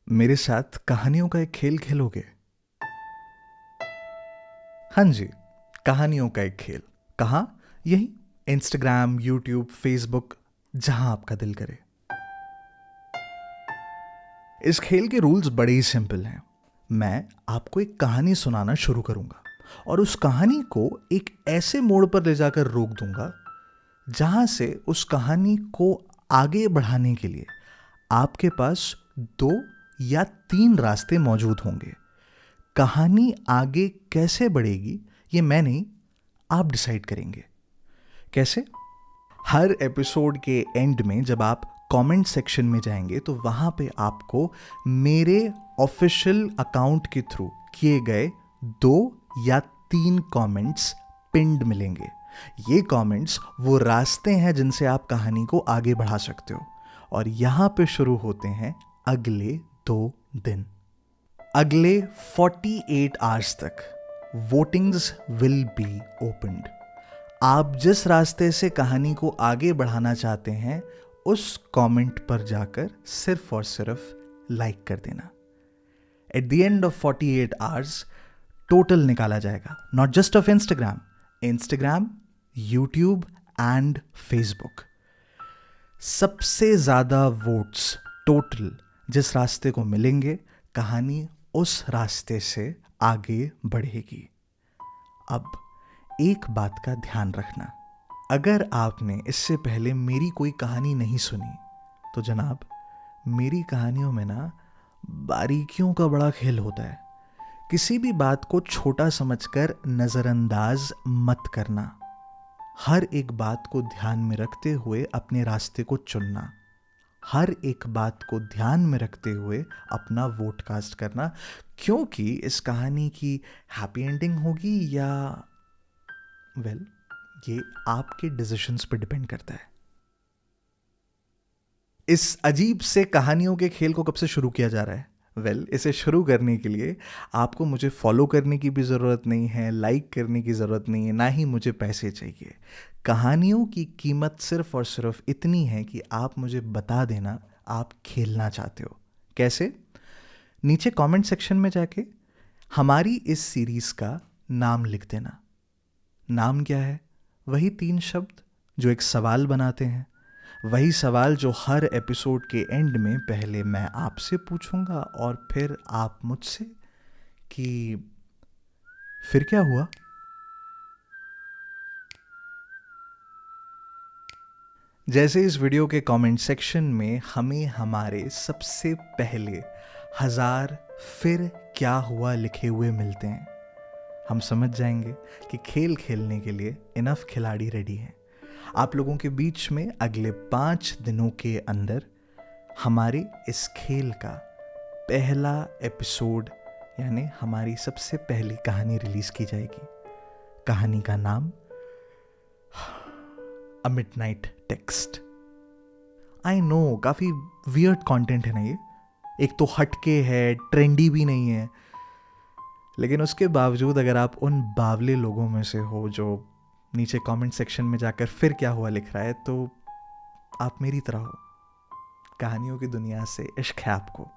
मेरे साथ कहानियों का एक खेल खेलोगे? हाँ जी, कहानियों का एक खेल। कहाँ? यही इंस्टाग्राम, यूट्यूब, फेसबुक, जहां आपका दिल करे। इस खेल के रूल्स बड़े ही सिंपल हैं। मैं आपको एक कहानी सुनाना शुरू करूंगा और उस कहानी को एक ऐसे मोड़ पर ले जाकर रोक दूंगा जहां से उस कहानी को आगे बढ़ाने के लिए आपके पास 2 या 3 रास्ते मौजूद होंगे। कहानी आगे कैसे बढ़ेगी ये मैं नहीं, आप डिसाइड करेंगे। कैसे? हर एपिसोड के एंड में जब आप कमेंट सेक्शन में जाएंगे तो वहां पे आपको मेरे ऑफिशियल अकाउंट के थ्रू किए गए 2 या 3 कमेंट्स पिंड मिलेंगे। ये कमेंट्स वो रास्ते हैं जिनसे आप कहानी को आगे बढ़ा सकते हो और यहां पे शुरू होते हैं अगले 2 दिन। अगले 48 आवर्स तक वोटिंग्स विल बी ओपन्ड। आप जिस रास्ते से कहानी को आगे बढ़ाना चाहते हैं उस कमेंट पर जाकर सिर्फ और सिर्फ लाइक कर देना। At the end of 48 hours total निकाला जाएगा, not just of Instagram, YouTube and Facebook. सबसे ज्यादा वोट्स टोटल जिस रास्ते को मिलेंगे, कहानी उस रास्ते से आगे बढ़ेगी। अब एक बात का ध्यान रखना, अगर आपने इससे पहले मेरी कोई कहानी नहीं सुनी तो जनाब, मेरी कहानियों में ना बारीकियों का बड़ा खेल होता है। किसी भी बात को छोटा समझकर नज़रअंदाज मत करना। हर एक बात को ध्यान में रखते हुए अपने रास्ते को चुनना। हर एक बात को ध्यान में रखते हुए अपना वोट कास्ट करना, क्योंकि इस कहानी की हैप्पी एंडिंग होगी या ये आपके डिसीजंस पे डिपेंड करता है। इस अजीब से कहानियों के खेल को कब से शुरू किया जा रहा है? इसे शुरू करने के लिए आपको मुझे फॉलो करने की भी ज़रूरत नहीं है, लाइक करने की ज़रूरत नहीं है, ना ही मुझे पैसे चाहिए। कहानियों की कीमत सिर्फ और सिर्फ इतनी है कि आप मुझे बता देना आप खेलना चाहते हो। कैसे? नीचे कमेंट सेक्शन में जाके हमारी इस सीरीज़ का नाम लिख देना। नाम क्या है? वही 3 शब्द जो एक सवाल बनाते हैं। वही सवाल जो हर एपिसोड के एंड में पहले मैं आपसे पूछूंगा और फिर आप मुझसे कि फिर क्या हुआ। जैसे इस वीडियो के कमेंट सेक्शन में हमें हमारे सबसे पहले 1000 फिर क्या हुआ लिखे हुए मिलते हैं, हम समझ जाएंगे कि खेल खेलने के लिए इनफ खिलाड़ी रेडी हैं। आप लोगों के बीच में अगले 5 दिनों के अंदर हमारे इस खेल का पहला एपिसोड यानी हमारी सबसे पहली कहानी रिलीज की जाएगी। कहानी का नाम अ मिडनाइट टेक्स्ट। आई नो काफ़ी वियर्ड कंटेंट है ना ये, एक तो हटके है, ट्रेंडी भी नहीं है, लेकिन उसके बावजूद अगर आप उन बावले लोगों में से हो जो नीचे कमेंट सेक्शन में जाकर फिर क्या हुआ लिख रहा है, तो आप मेरी तरह हो। कहानियों की दुनिया से इश्क है आपको।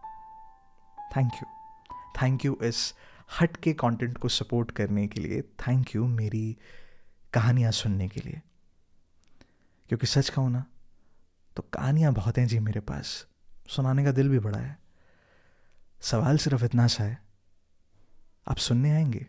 थैंक यू इस हट के कंटेंट को सपोर्ट करने के लिए। थैंक यू मेरी कहानियाँ सुनने के लिए, क्योंकि सच कहूँ ना तो कहानियाँ बहुत हैं जी मेरे पास, सुनाने का दिल भी बड़ा है। सवाल सिर्फ इतना सा है, आप सुनने आएंगे?